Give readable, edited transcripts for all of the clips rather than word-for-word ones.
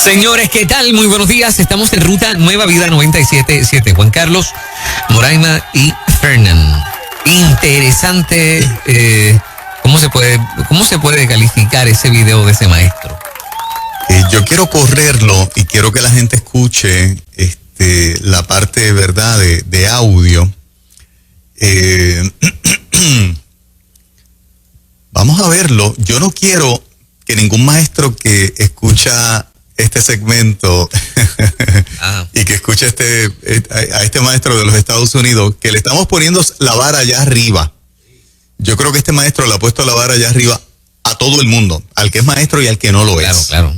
Señores, ¿qué tal? Muy buenos días. Estamos en Ruta Nueva Vida 97.7. Juan Carlos, Moraima y Fernán. Interesante. ¿Cómo se puede calificar ese video de ese maestro? Yo quiero correrlo y quiero que la gente escuche la parte, ¿verdad?, de audio. Vamos a verlo. Yo no quiero que ningún maestro que escucha este segmento y que escuche a este maestro de los Estados Unidos, que le estamos poniendo la vara allá arriba. Yo creo que este maestro le ha puesto la vara allá arriba a todo el mundo, al que es maestro y al que no lo es. Claro.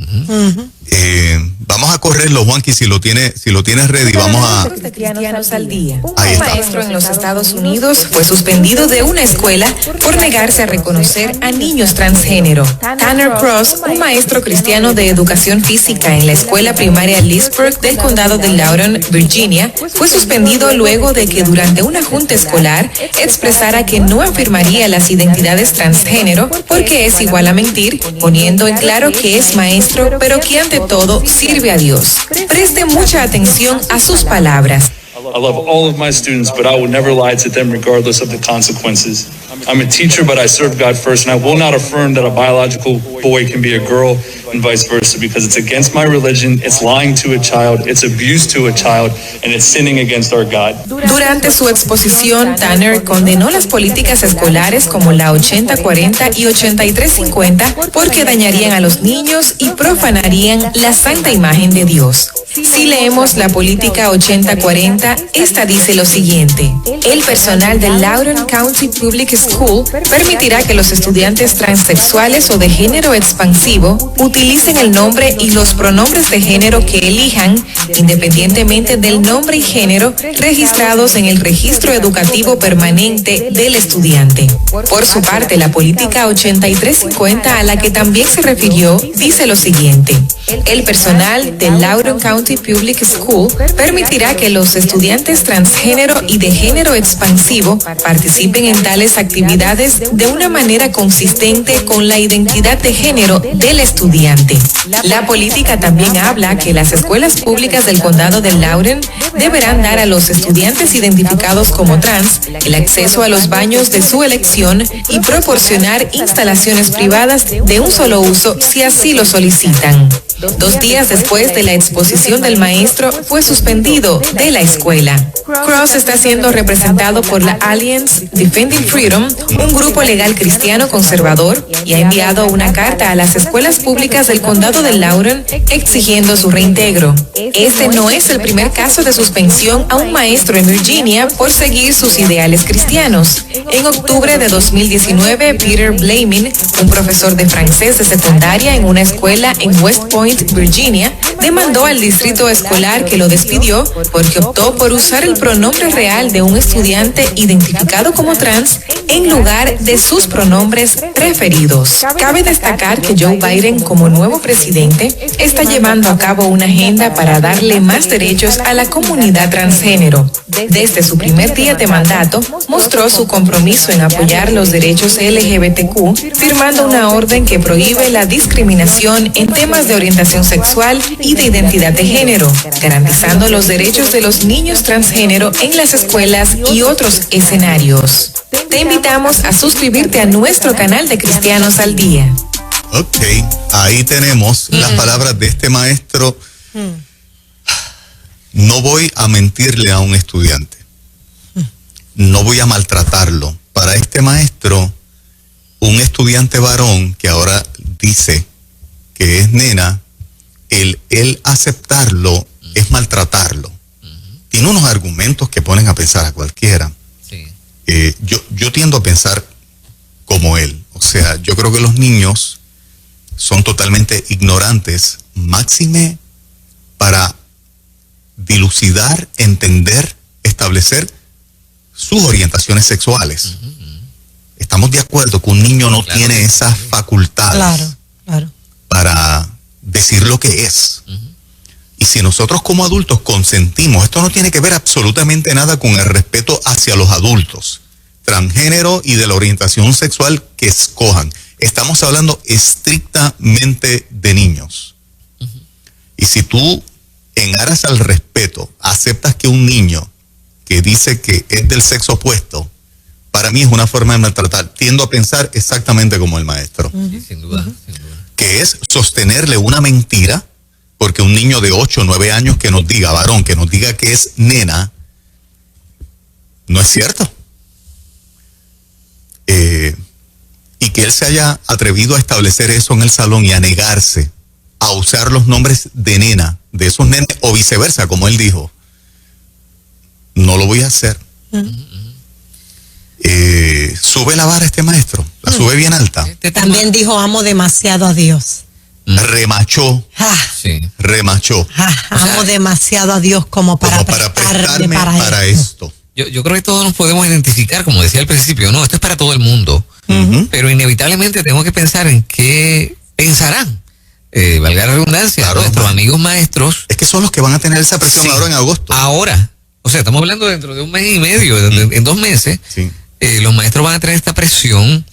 Vamos a correrlo, Juanqui, si lo tienes ready, vamos a... Cristianos al día. Ahí Un está. maestro en los Estados Unidos fue suspendido de una escuela por negarse a reconocer a niños transgénero. Tanner Cross, un maestro cristiano de educación física en la escuela primaria Leesburg del condado de Loudoun, Virginia, fue suspendido luego de que durante una junta escolar expresara que no afirmaría las identidades transgénero porque es igual a mentir, poniendo en claro que es maestro, pero que ante todo sirve a Dios. Preste mucha atención a sus palabras. I love all of my students, but I will never lie to them regardless of the consequences. I'm a teacher, but I serve God first, and I will not affirm that a biological boy can be a girl and vice versa, because it's against my religion, it's lying to a child, it's abuse to a child, and it's sinning against our God. Durante su exposición, Tanner condenó las políticas escolares como la 80-40 y 83-50 porque dañarían a los niños y profanarían la santa imagen de Dios. Si leemos la política 80-40, esta dice lo siguiente: el personal del Loudoun County Public School permitirá que los estudiantes transexuales o de género expansivo utilicen el nombre y los pronombres de género que elijan, independientemente del nombre y género registrados en el registro educativo permanente del estudiante. Por su parte, la política 83-50, a la que también se refirió, dice lo siguiente: el personal del Loudoun County Public School permitirá que los estudiantes transgénero y de género expansivo participen en tales actividades de una manera consistente con la identidad de género del estudiante. La política también habla que las escuelas públicas del condado de Loudoun deberán dar a los estudiantes identificados como trans el acceso a los baños de su elección y proporcionar instalaciones privadas de un solo uso si así lo solicitan. 2 días después de la exposición del maestro, fue suspendido de la escuela. Cross está siendo representado por la Alliance Defending Freedom, un grupo legal cristiano conservador, y ha enviado una carta a las escuelas públicas del condado de Loudoun exigiendo su reintegro. Este no es el primer caso de suspensión a un maestro en Virginia por seguir sus ideales cristianos. En octubre de 2019, Peter Blaming, un profesor de francés de secundaria en una escuela en West Point, Virginia, demandó al distrito escolar que lo despidió porque optó por usar el pronombre real de un estudiante identificado como trans en lugar de sus pronombres preferidos. Cabe destacar que Joe Biden, como nuevo presidente, está llevando a cabo una agenda para darle más derechos a la comunidad transgénero. Desde su primer día de mandato, mostró su compromiso en apoyar los derechos LGBTQ, firmando una orden que prohíbe la discriminación en temas de orientación sexual y de identidad de género, garantizando los derechos de los niños transgénero en las escuelas y otros escenarios. Te invitamos a suscribirte a nuestro canal de Cristianos al Día. Ok, ahí tenemos las palabras de este maestro. No voy a mentirle a un estudiante. No voy a maltratarlo. Para este maestro, un estudiante varón que ahora dice que es nena, el aceptarlo es maltratarlo. Tiene unos argumentos que ponen a pensar a cualquiera. Sí. Yo tiendo a pensar como él. O sea, yo creo que los niños son totalmente ignorantes, máxime para dilucidar, entender, establecer sus orientaciones sexuales. Estamos de acuerdo que un niño no tiene esas facultades para decir lo que es. Y si nosotros como adultos consentimos, esto no tiene que ver absolutamente nada con el respeto hacia los adultos, transgénero y de la orientación sexual que escojan. Estamos hablando estrictamente de niños. Y si tú, en aras al respeto, aceptas que un niño que dice que es del sexo opuesto, para mí es una forma de maltratar. Tiendo a pensar exactamente como el maestro. Sí, sin duda, sin duda. Que es sostenerle una mentira, porque un niño de 8 o 9 años que nos diga, varón, que nos diga que es nena, no es cierto. Y que él se haya atrevido a establecer eso en el salón y a negarse a usar los nombres de nena, de esos nenes, o viceversa, como él dijo, no lo voy a hacer. Sube la vara este maestro, la sube bien alta. También dijo, amo demasiado a Dios. Remachó, Sí. remachó. Amo demasiado a Dios como para prestarme para esto. Yo creo que todos nos podemos identificar, como decía al principio, no, esto es para todo el mundo, pero inevitablemente tengo que pensar en qué pensarán, valga la redundancia, Claro, nuestros amigos maestros. Es que son los que van a tener esa presión Sí. ahora en agosto. Ahora, o sea, estamos hablando dentro de un mes y medio, en 2 meses, Sí. los maestros van a tener esta presión.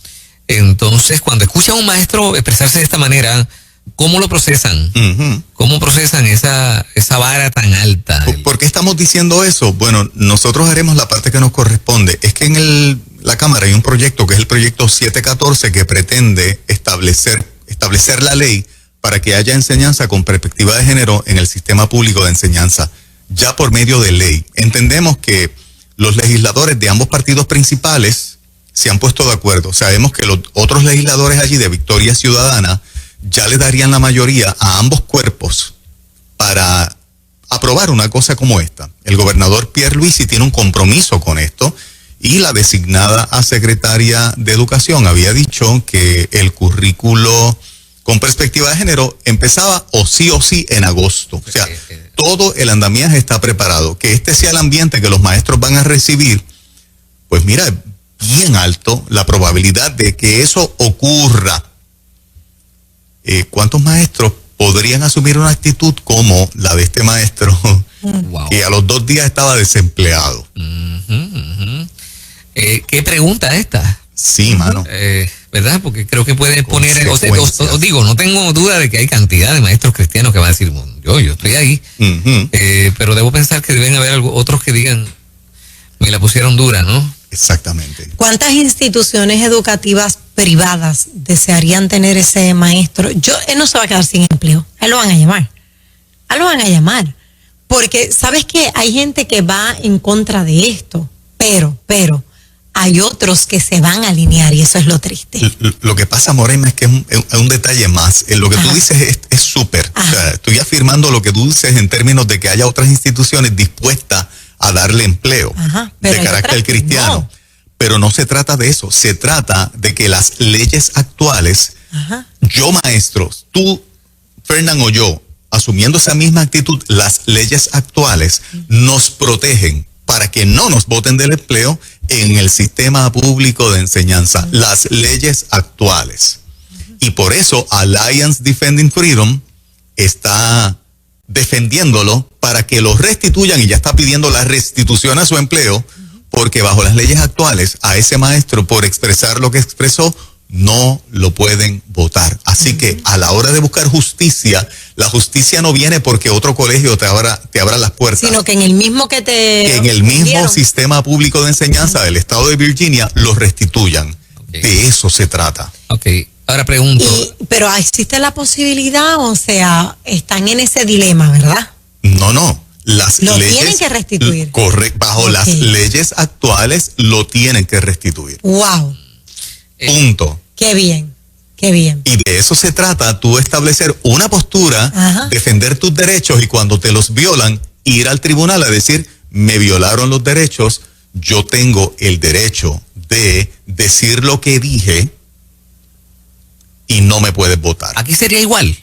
Entonces, cuando escuchan a un maestro expresarse de esta manera, ¿cómo lo procesan? Ujú. ¿Cómo procesan esa vara tan alta? ¿Por qué estamos diciendo eso? Bueno, nosotros haremos la parte que nos corresponde. Es que en la Cámara hay un proyecto que es el proyecto 714 que pretende establecer la ley para que haya enseñanza con perspectiva de género en el sistema público de enseñanza, ya por medio de ley. Entendemos que los legisladores de ambos partidos principales se han puesto de acuerdo. Sabemos que los otros legisladores allí de Victoria Ciudadana ya le darían la mayoría a ambos cuerpos para aprobar una cosa como esta. El gobernador Pierluisi tiene un compromiso con esto y la designada a secretaria de Educación había dicho que el currículo con perspectiva de género empezaba o sí en agosto. O sea, todo el andamiaje está preparado. Que este sea el ambiente que los maestros van a recibir, pues mira, bien alto la probabilidad de que eso ocurra. ¿Cuántos maestros podrían asumir una actitud como la de este maestro Wow. que a los 2 días estaba desempleado? ¿Qué pregunta esta? Sí, mano. ¿Verdad? Porque creo que puede poner, Consecuencias. os digo, no tengo duda de que hay cantidad de maestros cristianos que van a decir, bueno, yo estoy ahí, Ujú. pero debo pensar que deben haber otros que digan, me la pusieron dura, ¿no? Exactamente. ¿Cuántas instituciones educativas privadas desearían tener ese maestro? Él no se va a quedar sin empleo. A él lo van a llamar. A él lo van a llamar. Porque, ¿sabes qué? Hay gente que va en contra de esto. Pero, hay otros que se van a alinear y eso es lo triste. Lo que pasa, Morena, es que es un detalle más. Lo que tú dices es súper. O sea, estoy afirmando lo que tú dices en términos de que haya otras instituciones dispuestas a darle empleo Pero de hay carácter otras que cristiano. no. Pero no se trata de eso. Se trata de que las leyes actuales, yo maestros, tú, Fernán o yo, asumiendo esa misma actitud, las leyes actuales nos protegen para que no nos boten del empleo en el sistema público de enseñanza, las leyes actuales. Y por eso Alliance Defending Freedom está defendiéndolo para que lo restituyan y ya está pidiendo la restitución a su empleo, porque bajo las leyes actuales a ese maestro por expresar lo que expresó no lo pueden votar. Así que a la hora de buscar justicia, la justicia no viene porque otro colegio te abra las puertas, Sino que en el mismo que te... en el mismo dieron. sistema público de enseñanza del estado de Virginia lo restituyan. Ok. De eso se trata. Ok, ahora pregunto, Pero existe la posibilidad, o sea, están en ese dilema, ¿verdad? No. Las Lo leyes tienen que restituir. Correcto. Bajo Ok. las leyes actuales lo tienen que restituir. Wow, Punto. qué bien, qué bien. Y de eso se trata, tú establecer una postura, defender tus derechos y cuando te los violan, ir al tribunal a decir, me violaron los derechos, yo tengo el derecho de decir lo que dije y no me puedes votar. aquí sería igual.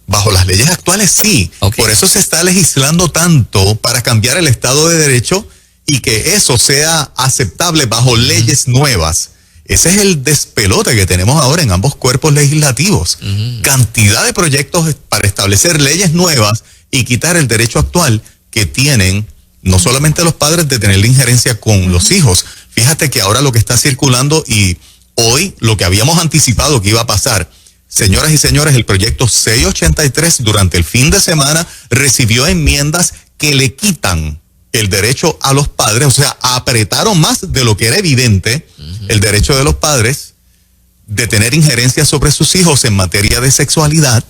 Bajo las leyes actuales sí. Ok. Por eso se está legislando tanto para cambiar el Estado de Derecho y que eso sea aceptable bajo leyes nuevas. Ese es el despelote que tenemos ahora en ambos cuerpos legislativos. Cantidad de proyectos para establecer leyes nuevas y quitar el derecho actual que tienen no solamente los padres de tener la injerencia con los hijos. Fíjate que ahora lo que está circulando y hoy lo que habíamos anticipado que iba a pasar, Señoras y señores, el proyecto 683 durante el fin de semana recibió enmiendas que le quitan el derecho a los padres, o sea, apretaron más de lo que era evidente el derecho de los padres de tener injerencia sobre sus hijos en materia de sexualidad,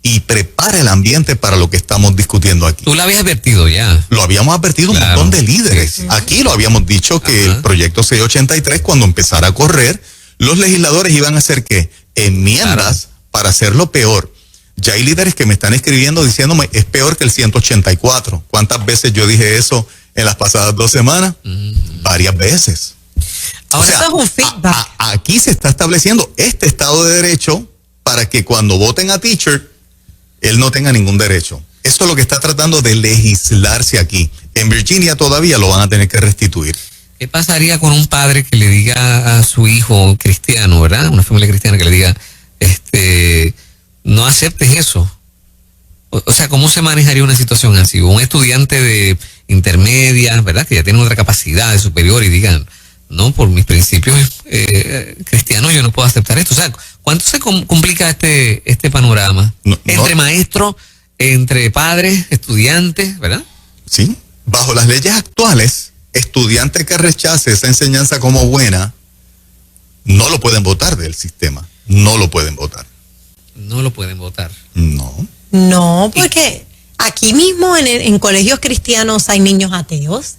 y prepara el ambiente para lo que estamos discutiendo aquí. Tú lo habías advertido ya. Lo habíamos advertido un montón de líderes. Sí. Aquí lo habíamos dicho que el proyecto 683, cuando empezara a correr, los legisladores iban a hacer ¿qué? Enmiendas para hacerlo peor. Ya hay líderes que me están escribiendo diciéndome, es peor que el 184. ¿Cuántas veces yo dije eso en las pasadas 2 semanas? Varias veces. Ahora, eso es un feedback. Aquí se está estableciendo este Estado de Derecho para que cuando voten a teacher, él no tenga ningún derecho. Esto es lo que está tratando de legislarse aquí. En Virginia todavía lo van a tener que restituir. ¿Qué pasaría con un padre que le diga a su hijo cristiano, ¿verdad? Una familia cristiana que le diga, no aceptes eso? O sea, ¿cómo se manejaría una situación así? Un estudiante de intermedia, ¿verdad? Que ya tiene otra capacidad de superior y digan, no, por mis principios cristianos yo no puedo aceptar esto. O sea, ¿cuánto se complica este panorama? Entre maestros, entre padres, estudiantes, ¿verdad? Sí, bajo las leyes actuales, estudiante que rechace esa enseñanza como buena, no lo pueden votar del sistema. No lo pueden votar. No lo pueden votar. No. No, porque aquí mismo en colegios cristianos hay niños ateos.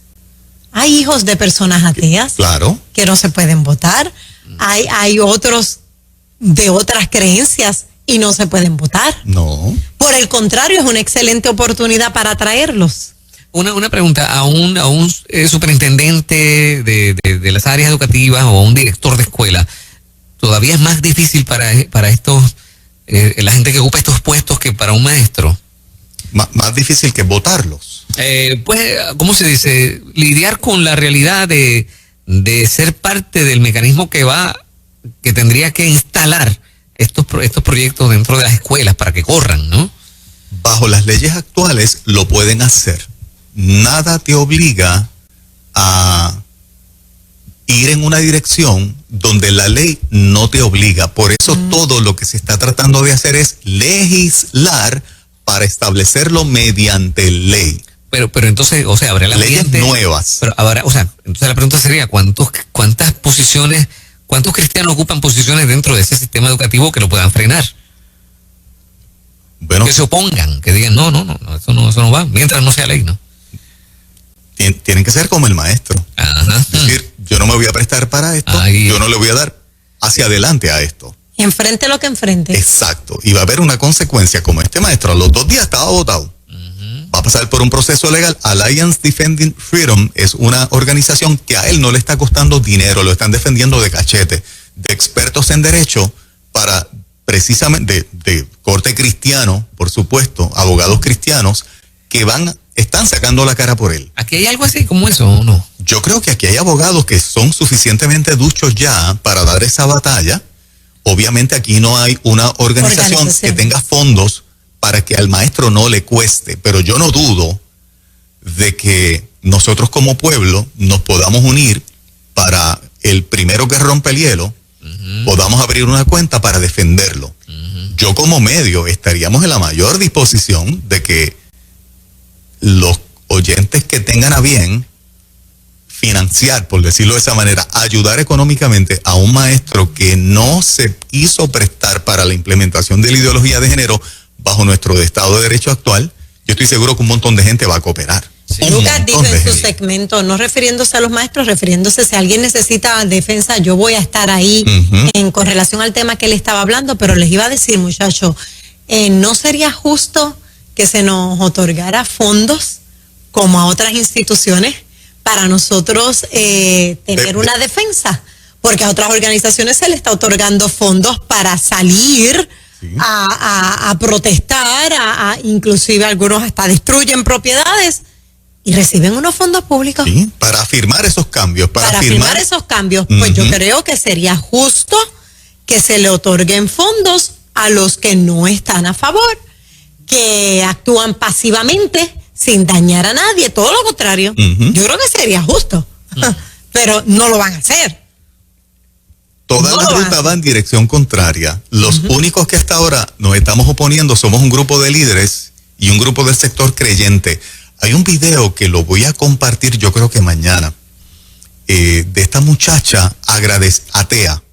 Hay hijos de personas ateas. Claro. Que no se pueden votar. Hay otros de otras creencias y no se pueden votar. No. Por el contrario, es una excelente oportunidad para atraerlos. Una pregunta, a un superintendente de las áreas educativas o a un director de escuela, ¿todavía es más difícil para estos, la gente que ocupa estos puestos que para un maestro? Más difícil que votarlos. Pues, ¿cómo se dice? Lidiar con la realidad de ser parte del mecanismo que tendría que instalar estos proyectos dentro de las escuelas para que corran, ¿no? Bajo las leyes actuales lo pueden hacer. Nada te obliga a ir en una dirección donde la ley no te obliga. Por eso todo lo que se está tratando de hacer es legislar para establecerlo mediante ley. Pero entonces, o sea, habrá leyes nuevas. Pero ahora, o sea, entonces la pregunta sería, ¿cuántas posiciones, cuántos cristianos ocupan posiciones dentro de ese sistema educativo que lo puedan frenar? Bueno, que se opongan, que digan, no, eso no va, mientras no sea ley, ¿no? Tienen que ser como el maestro. Ajá. Es decir, yo no me voy a prestar para esto, yo no le voy a dar hacia adelante a esto. Enfrente lo que enfrente. Exacto. Y va a haber una consecuencia, como este maestro a los 2 días estaba votado. Va a pasar por un proceso legal. Alliance Defending Freedom es una organización que a él no le está costando dinero, lo están defendiendo de cachete, de expertos en derecho para precisamente de corte cristiano, por supuesto, abogados cristianos que están sacando la cara por él. ¿Aquí hay algo así como eso o no? Yo creo que aquí hay abogados que son suficientemente duchos ya para dar esa batalla. Obviamente aquí no hay una organización que tenga fondos para que al maestro no le cueste, pero yo no dudo de que nosotros como pueblo nos podamos unir para el primero que rompe el hielo, podamos abrir una cuenta para defenderlo. Yo como medio estaríamos en la mayor disposición de que los oyentes que tengan a bien financiar, por decirlo de esa manera, ayudar económicamente a un maestro que no se quiso prestar para la implementación de la ideología de género bajo nuestro Estado de Derecho actual, yo estoy seguro que un montón de gente va a cooperar. Sí. Lucas dijo en su segmento, no refiriéndose a los maestros, refiriéndose si alguien necesita defensa, yo voy a estar ahí con relación al tema que él estaba hablando, pero les iba a decir, muchachos, ¿no sería justo que se nos otorgara fondos como a otras instituciones para nosotros tener una defensa? Porque a otras organizaciones se le está otorgando fondos para salir a protestar, inclusive algunos hasta destruyen propiedades y reciben unos fondos públicos. Sí, para firmar esos cambios. Para firmar esos cambios, pues yo creo que sería justo que se le otorguen fondos a los que no están a favor, que actúan pasivamente sin dañar a nadie, todo lo contrario. Yo creo que sería justo, pero no lo van a hacer. Toda No la lo ruta hacen. va en dirección contraria. Los únicos que hasta ahora nos estamos oponiendo somos un grupo de líderes y un grupo del sector creyente. Hay un video que lo voy a compartir, yo creo que mañana, de esta muchacha atea,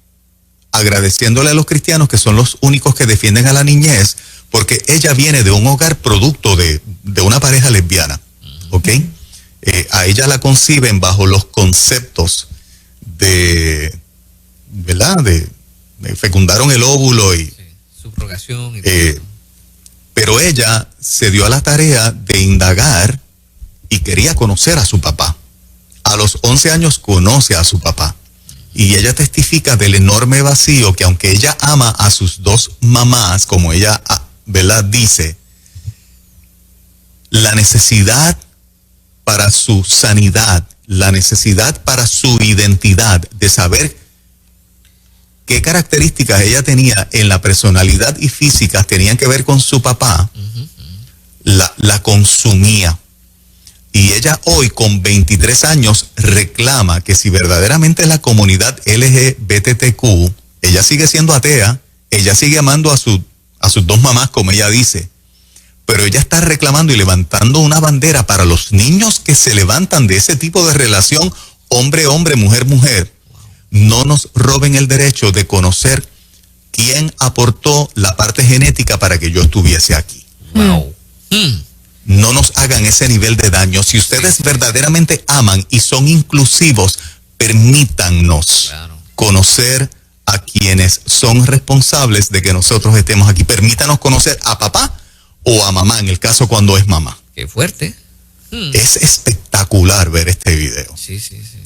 agradeciéndole a los cristianos que son los únicos que defienden a la niñez, porque ella viene de un hogar producto de una pareja lesbiana, ¿ok? A ella la conciben bajo los conceptos de, ¿verdad? De fecundaron el óvulo y... Sí, subrogación y pero ella se dio a la tarea de indagar y quería conocer a su papá. A los 11 años conoce a su papá. Y ella testifica del enorme vacío que aunque ella ama a sus dos mamás, como ella, ¿verdad?, dice, la necesidad para su sanidad, la necesidad para su identidad, de saber qué características ella tenía en la personalidad y físicas tenían que ver con su papá, la consumía. Y ella hoy, con 23 años, reclama que si verdaderamente la comunidad LGBTQ, ella sigue siendo atea, ella sigue amando a sus dos mamás, como ella dice, pero ella está reclamando y levantando una bandera para los niños que se levantan de ese tipo de relación, hombre-hombre, mujer-mujer. No nos roben el derecho de conocer quién aportó la parte genética para que yo estuviese aquí. wow. No nos hagan ese nivel de daño. Si ustedes verdaderamente aman y son inclusivos, permítannos conocer a quienes son responsables de que nosotros estemos aquí. Permítanos conocer a papá o a mamá, en el caso cuando es mamá. Qué fuerte. Es espectacular ver este video. Sí, sí, sí.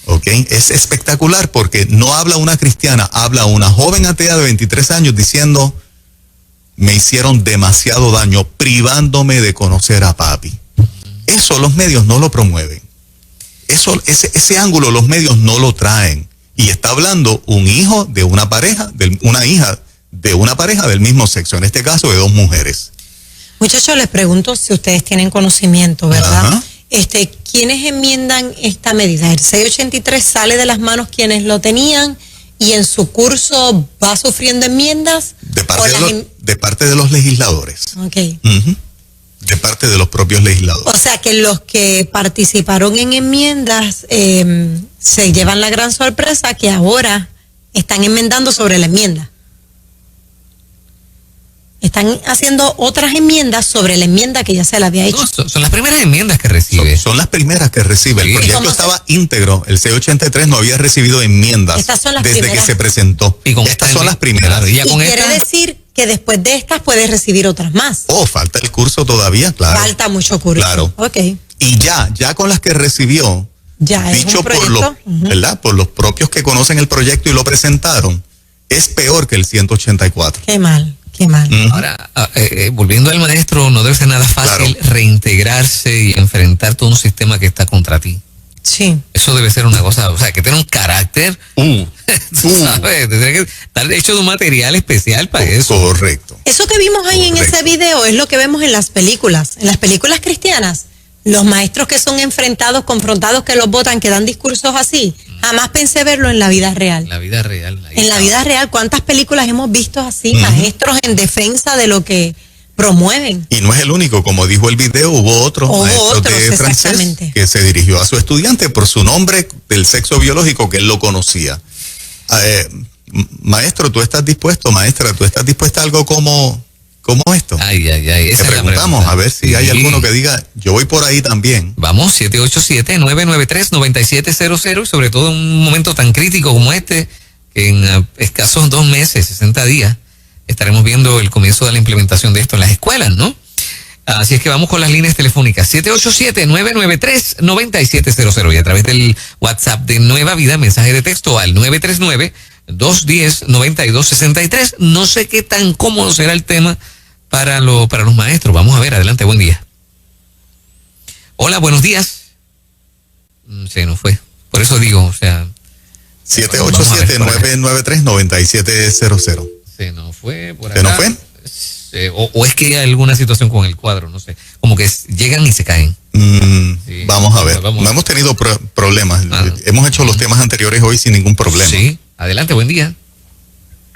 ¿Ok? Es espectacular porque no habla una cristiana, habla una joven atea de 23 años diciendo: me hicieron demasiado daño privándome de conocer a papi. Eso los medios no lo promueven. Ese ángulo los medios no lo traen. Y está hablando un hijo de una pareja, una hija de una pareja del mismo sexo, en este caso de dos mujeres. Muchachos, les pregunto si ustedes tienen conocimiento, ¿verdad? Ajá. ¿Quiénes enmiendan esta medida? El 683 sale de las manos quienes lo tenían y en su curso va sufriendo enmiendas. De parte de los legisladores. Ok. Uh-huh. De parte de los propios legisladores. O sea que los que participaron en enmiendas se llevan la gran sorpresa que ahora están enmendando sobre la enmienda. Están haciendo otras enmiendas sobre la enmienda que ya se la había hecho. No, son las primeras enmiendas que recibe. Son las primeras que recibe. Sí. El proyecto estaba íntegro. El C83 no había recibido enmiendas Estas son las desde primeras. que se presentó. Y con Estas son las primeras. Claro, y ya Y con quiere esta, decir que después de estas puedes recibir otras más. Oh, falta el curso todavía, claro. Falta mucho curso. Claro. Ok. Y ya con las que recibió, Ya es dicho un por los, proyecto. Ujú. ¿verdad?, por los propios que conocen el proyecto y lo presentaron, es peor que el 184. Qué mal, qué mal. Ujú. ahora, volviendo al maestro, no debe ser nada fácil Claro. reintegrarse y enfrentar todo un sistema que está contra ti. Sí. Eso debe ser una cosa, o sea, que tiene un carácter, tú sabes, tendría que estar hecho de un material especial para eso. Correcto. Eso que vimos ahí en Correcto. ese video es lo que vemos en las películas. En las películas cristianas, los maestros que son enfrentados, confrontados, que los votan, que dan discursos así. Jamás pensé verlo en la vida real. La vida real. ahí En la está. vida real, ¿cuántas películas hemos visto así? Ujú. Maestros en defensa de lo que promueven. Y no es el único, como dijo el video, hubo otro Hubo maestro otros, de francés exactamente. que se dirigió a su estudiante por su nombre del sexo biológico que él lo conocía. Maestro, ¿tú estás dispuesto? Maestra, ¿tú estás dispuesta a algo como esto? Ay, esa Te es la preguntamos pregunta. a ver si Sí. hay alguno que diga, yo voy por ahí también. Vamos, 787-993-9700 y sobre todo en un momento tan crítico como este, que en escasos 2 meses, 60 días, estaremos viendo el comienzo de la implementación de esto en las escuelas, ¿no? Así es que vamos con las líneas telefónicas, 787-993-9700 y a través del WhatsApp de Nueva Vida, mensaje de texto al 939-210-9263. No sé qué tan cómodo será el tema para los maestros. Vamos a ver, adelante, buen día. Hola, buenos días. Se nos fue. Por eso digo, o sea, 787-993-9700. se nos fue por acá. ¿Se nos fue? O es que hay alguna situación con el cuadro, no sé. Como que llegan y se caen. Sí. Vamos a ver. Vamos. No hemos tenido problemas. Ah. Hemos hecho los temas anteriores hoy sin ningún problema. Sí, Adelante, buen día.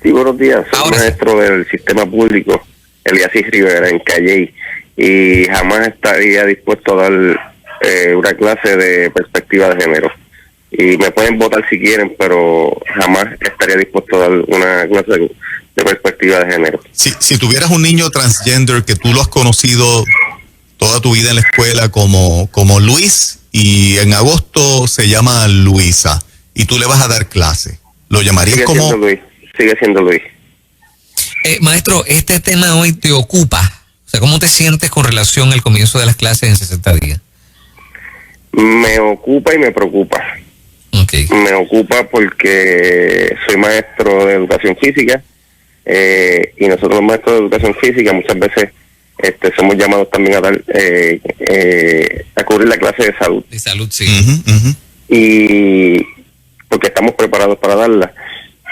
Sí, buenos días. Soy Ahora maestro del sistema público, Eliasis Rivera, en Calley, y jamás estaría dispuesto a dar una clase de perspectiva de género. Y me pueden votar si quieren, pero jamás estaría dispuesto a dar una clase de perspectiva de género. Si tuvieras un niño transgender que tú lo has conocido toda tu vida en la escuela como Luis, y en agosto se llama Luisa, y tú le vas a dar clase, ¿lo llamarías Sigue como...? siendo Luis, sigue siendo Luis. Maestro, este tema hoy te ocupa. O sea, ¿cómo te sientes con relación al comienzo de las clases en 60 días? Me ocupa y me preocupa. Okay. Me ocupa porque soy maestro de educación física, y nosotros los maestros de educación física muchas veces somos llamados también a dar a cubrir la clase de salud. De salud, sí. Y porque estamos preparados para darla.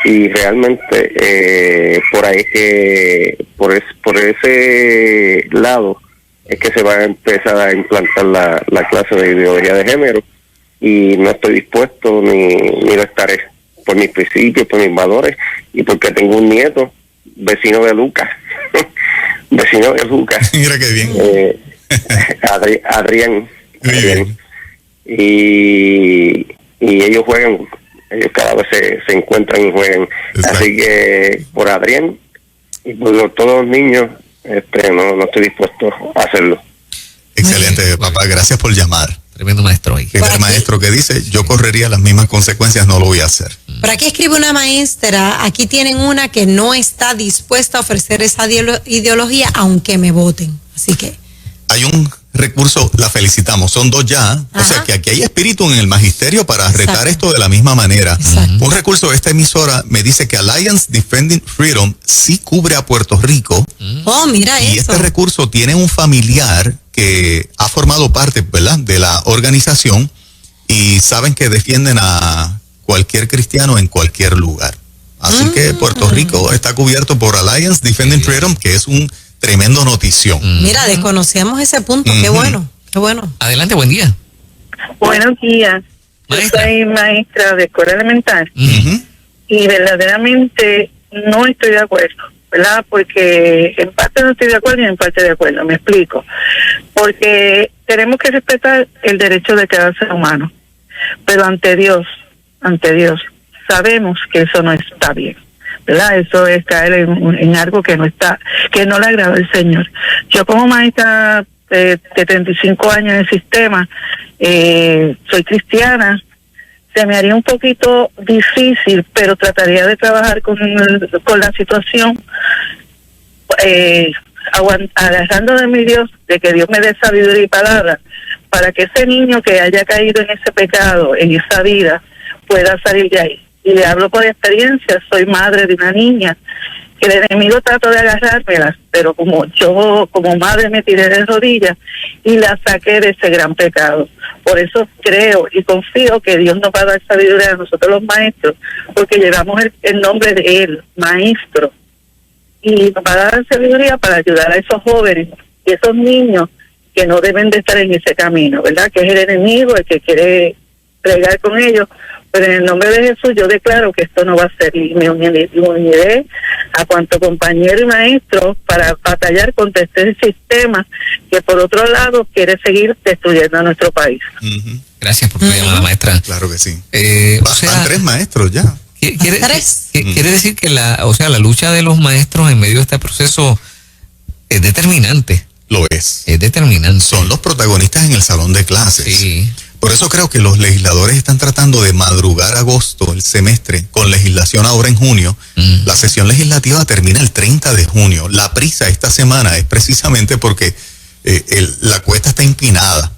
Y realmente por ahí es que por ese lado es que se va a empezar a implantar la clase de ideología de género, y no estoy dispuesto ni lo estaré, por mis principios, por mis valores, y porque tengo un nieto vecino de Lucas Mira qué bien. Adrián, Bien. y ellos juegan, ellos cada vez se encuentran y juegan. Exacto. Así que por Adrián y por todos los niños, no estoy dispuesto a hacerlo. Excelente, papá, gracias por llamar. Tremendo maestro ahí. Primer maestro que dice, yo correría las mismas consecuencias, no lo voy a hacer. Por aquí escribe una maestra, aquí tienen una que no está dispuesta a ofrecer esa ideología aunque me voten. Así que... Hay un recurso, la felicitamos, son 2 ya. O Ajá. sea que aquí hay espíritu en el magisterio para retar Exacto. esto de la misma manera. Exacto. Un recurso de esta emisora me dice que Alliance Defending Freedom sí cubre a Puerto Rico, Oh, mira y eso. este recurso tiene un familiar que ha formado parte, ¿verdad?, de la organización, y saben que defienden a cualquier cristiano en cualquier lugar. Así que Puerto Rico está cubierto por Alliance Defending Freedom, que es un tremendo notición. Mira, desconocíamos ese punto. Qué bueno, qué bueno. Adelante, buen día. Buenos días. Maestra. Yo soy maestra de escuela elemental Ujú. y verdaderamente no estoy de acuerdo, ¿verdad? Porque en parte no estoy de acuerdo y en parte de acuerdo. Me explico. Porque tenemos que respetar el derecho de cada ser humano. Pero ante Dios, sabemos que eso no está bien, ¿verdad? Eso es caer en algo que no le agrada al Señor. Yo como maestra de 35 años en el sistema, soy cristiana, se me haría un poquito difícil, pero trataría de trabajar con la situación, agarrando de mi Dios, de que Dios me dé sabiduría y palabra, para que ese niño que haya caído en ese pecado, en esa vida, pueda salir de ahí. Y le hablo por experiencia, soy madre de una niña, que el enemigo trató de agarrármela, pero como yo, como madre, me tiré de rodillas y la saqué de ese gran pecado. Por eso creo y confío que Dios nos va a dar sabiduría a nosotros los maestros, porque llevamos el nombre de Él, maestro, y nos va a dar sabiduría para ayudar a esos jóvenes y esos niños que no deben de estar en ese camino, ¿verdad? Que es el enemigo el que quiere bregar con ellos. Pero en el nombre de Jesús yo declaro que esto no va a ser, y me uniré a cuanto compañero y maestro para batallar contra este sistema que por otro lado quiere seguir destruyendo a nuestro país. Ujú. Gracias por tu llamada, maestra. Claro que sí. O sea, Van 3 maestros ya. quiere decir que la lucha de los maestros en medio de este proceso es determinante. Lo es. Es determinante. Son los protagonistas en el salón de clases. Sí. Por eso creo que los legisladores están tratando de madrugar agosto, el semestre, con legislación ahora en junio. La sesión legislativa termina el 30 de junio. La prisa esta semana es precisamente porque la cuesta está inclinada.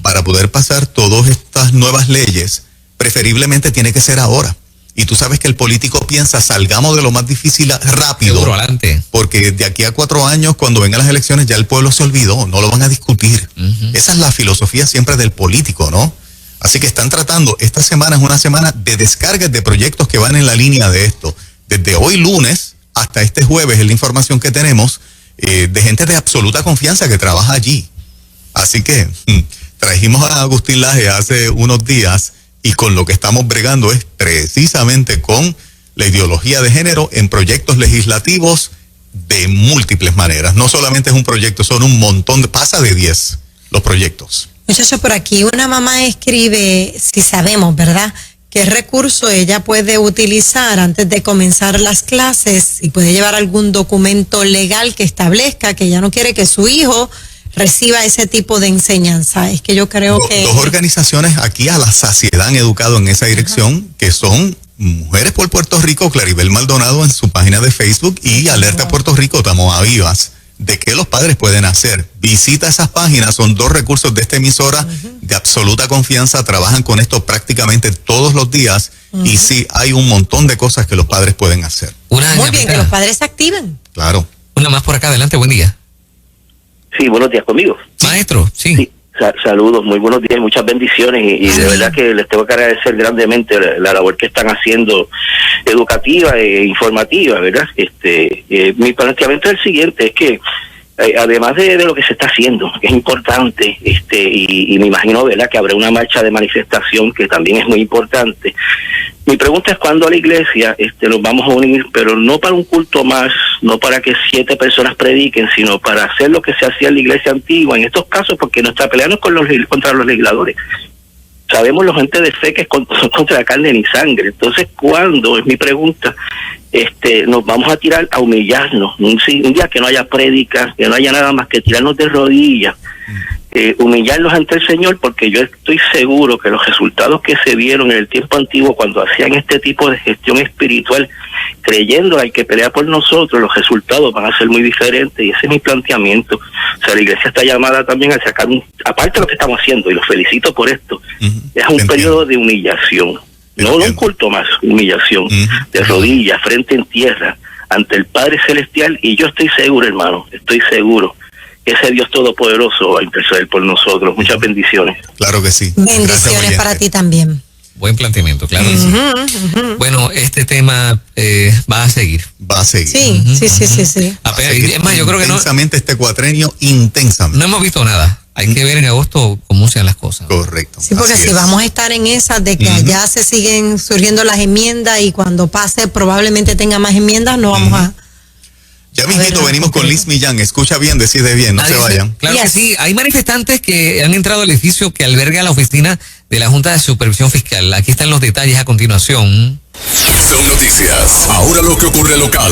Para poder pasar todas estas nuevas leyes, preferiblemente tiene que ser ahora. Y tú sabes que el político piensa, salgamos de lo más difícil rápido. Seguro, adelante. Porque de aquí a 4 años, cuando vengan las elecciones, ya el pueblo se olvidó, no lo van a discutir. Esa es la filosofía siempre del político, ¿no? Así que están tratando, esta semana es una semana de descargas de proyectos que van en la línea de esto. Desde hoy lunes hasta este jueves es la información que tenemos de gente de absoluta confianza que trabaja allí. Así que trajimos a Agustín Laje hace unos días, y con lo que estamos bregando es precisamente con la ideología de género en proyectos legislativos de múltiples maneras. No solamente es un proyecto, son un montón, pasa de 10 los proyectos. Muchachos, por aquí una mamá escribe, si sabemos, ¿verdad?, qué recurso ella puede utilizar antes de comenzar las clases, y puede llevar algún documento legal que establezca que ella no quiere que su hijo reciba ese tipo de enseñanza. Es que yo creo que... Dos organizaciones aquí a la saciedad han educado en esa dirección, que son Mujeres por Puerto Rico, Claribel Maldonado en su página de Facebook, y Alerta Puerto Rico, Tamoa Vivas, de qué los padres pueden hacer. Visita esas páginas, son dos recursos de esta emisora de absoluta confianza, trabajan con esto prácticamente todos los días, y sí, hay un montón de cosas que los padres pueden hacer. Muy bien, que los padres se activen. Claro. Una más por acá, adelante, buen día. Sí, buenos días conmigo. Maestro, sí. Sí. Saludos, muy buenos días, muchas bendiciones y de verdad que les tengo que agradecer grandemente la labor que están haciendo educativa e informativa, ¿verdad? Mi planteamiento es el siguiente, es que además de lo que se está haciendo, que es importante, y me imagino, ¿verdad?, que habrá una marcha de manifestación que también es muy importante. Mi pregunta es cuándo a la iglesia nos vamos a unir, pero no para un culto más, no para que 7 personas prediquen, sino para hacer lo que se hacía en la iglesia antigua, en estos casos, porque nuestra pelea no es contra los legisladores. Sabemos los gente de fe que es contra la carne ni sangre. Entonces, ¿cuándo, es mi pregunta, nos vamos a tirar a humillarnos? Un día que no haya prédicas, que no haya nada más que tirarnos de rodillas, humillarnos ante el Señor, porque yo estoy seguro que los resultados que se vieron en el tiempo antiguo cuando hacían este tipo de gestión espiritual, creyendo al que pelea por nosotros, los resultados van a ser muy diferentes, y ese es mi planteamiento. O sea, la iglesia está llamada también a sacar aparte de lo que estamos haciendo, y los felicito por esto, es un periodo de humillación, no un culto más, humillación, de rodillas, frente en tierra, ante el Padre Celestial, y yo estoy seguro, hermano, estoy seguro que ese Dios Todopoderoso va a interceder por nosotros. Muchas bendiciones. Claro que sí. Bendiciones Gracias, para ti también. Buen planteamiento, claro. Bueno, este tema va a seguir. Va a seguir. Sí, sí. Es más, yo creo que intensamente este cuatrenio, intensamente. No hemos visto nada. Hay que ver en agosto cómo sean las cosas. Correcto. Sí, porque si vamos a estar en esas de que allá se siguen surgiendo las enmiendas, y cuando pase probablemente tenga más enmiendas, no vamos a... Ya mismito venimos con Liz Millán. Escucha bien, decide bien, no se vayan. Claro que sí. Hay manifestantes que han entrado al edificio que alberga la oficina de la Junta de Supervisión Fiscal. Aquí están los detalles a continuación. Son noticias. Ahora lo que ocurre local